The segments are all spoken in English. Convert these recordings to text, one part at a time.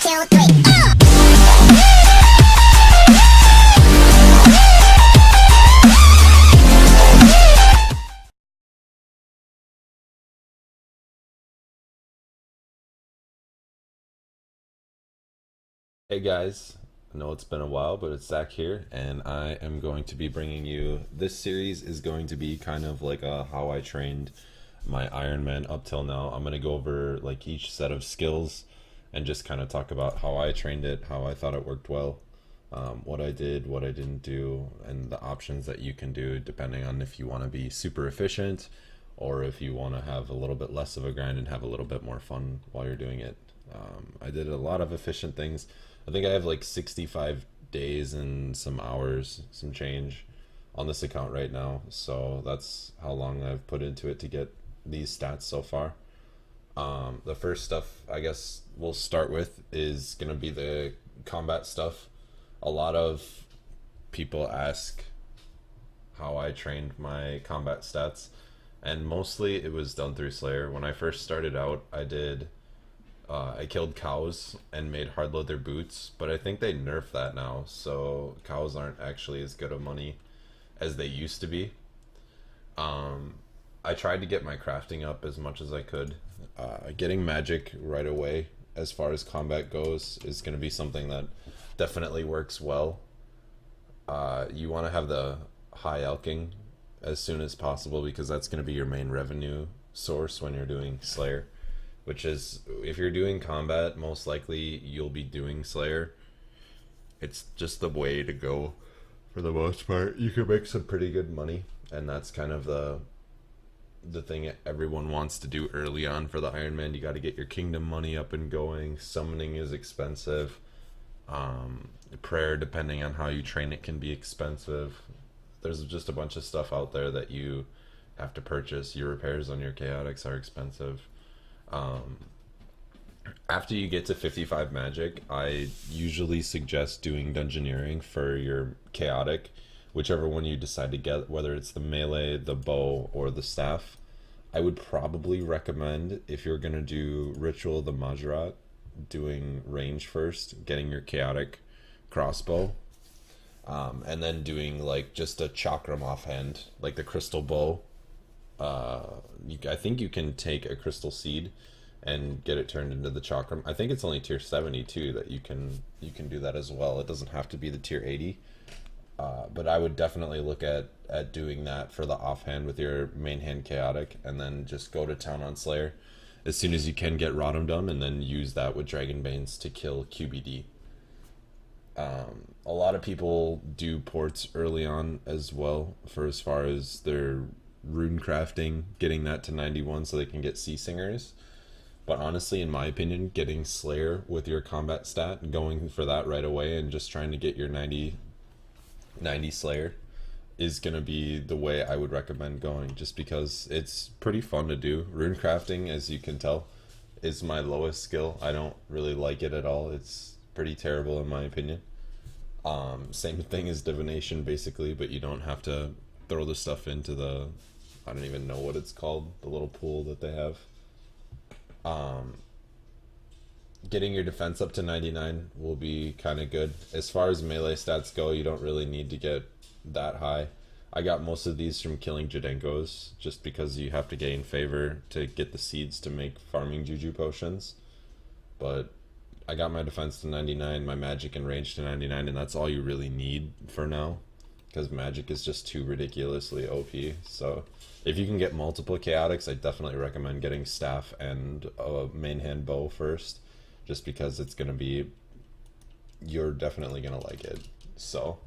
two, three. Hey guys, I know it's been a while, but it's Zach here, and I am going to be bringing you, this series is going to be kind of like how I trained my Ironman up till now. I'm going to go over like each set of skills and just kind of talk about how I trained it, how I thought it worked well, what I did, what I didn't do, and the options that you can do depending on if you want to be super efficient or if you want to have a little bit less of a grind and have a little bit more fun while you're doing it. I did a lot of efficient things. I think I have like 65 days and some hours, some change on this account right now. So that's how long I've put into it to get these stats so far. The first stuff I guess we'll start with is going to be the combat stuff. A lot of people ask how I trained my combat stats, and mostly it was done through Slayer. When I first started out, I killed cows and made hard leather boots, but I think they nerfed that now, so cows aren't actually as good of money as they used to be. I tried to get my crafting up as much as I could. Getting magic right away as far as combat goes is going to be something that definitely works well. You want to have the high alching as soon as possible because that's going to be your main revenue source when you're doing Slayer. Which is, if you're doing combat, most likely you'll be doing Slayer. It's just the way to go for the most part. You can make some pretty good money, and that's kind of the thing everyone wants to do early on for the Ironman. You got to get your kingdom money up and going. Summoning is expensive. Prayer, depending on how you train it, can be expensive. There's just a bunch of stuff out there that you have to purchase. Your repairs on your chaotics are expensive. After you get to 55 magic, I usually suggest doing dungeoneering for your chaotic, whichever one you decide to get, whether it's the melee, the bow, or the staff. I would probably recommend, if you're going to do Ritual of the Majorat, doing range first, getting your chaotic crossbow, and then doing like just a chakram offhand, like the crystal bow. I think you can take a crystal seed and get it turned into the chakram. I think it's only tier 72 that you can do that as well. It doesn't have to be the tier 80. But I would definitely look at doing that for the offhand with your main hand chaotic, and then just go to town on Slayer as soon as you can get Rotom done, and then use that with Dragon Banes to kill QBD. A lot of people do ports early on as well for as far as their rune crafting, getting that to 91 so they can get Sea Singers. But honestly, in my opinion, getting Slayer with your combat stat, going for that right away and just trying to get your 90 Slayer is going to be the way I would recommend going, just because it's pretty fun to do. Rune crafting, as you can tell, is my lowest skill. I don't really like it at all. It's pretty terrible in my opinion. Same thing as divination basically, but you don't have to throw the stuff into the, I don't even know what it's called, the little pool that they have. Getting your defense up to 99 will be kind of good. As far as melee stats go, you don't really need to get that high. I got most of these from killing Jadenkos, just because you have to gain favor to get the seeds to make farming juju potions. But I got my defense to 99, my magic and range to 99, and that's all you really need for now, because magic is just too ridiculously OP. So if you can get multiple chaotics, I definitely recommend getting staff and a main hand bow first, just because it's going to be, you're definitely going to like it. So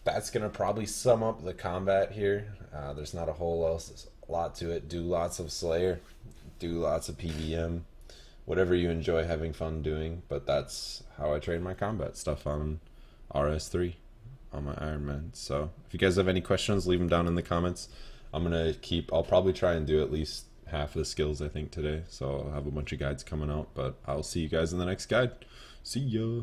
that's going to probably sum up the combat here. There's not a whole lot to it. Do lots of Slayer, do lots of PVM, whatever you enjoy having fun doing. But that's how I train my combat stuff on RS3 on my Ironman. So if you guys have any questions, leave them down in the comments. I'll probably try and do at least half the skills I think today, so I'll have a bunch of guides coming out, but I'll see you guys in the next guide. See ya.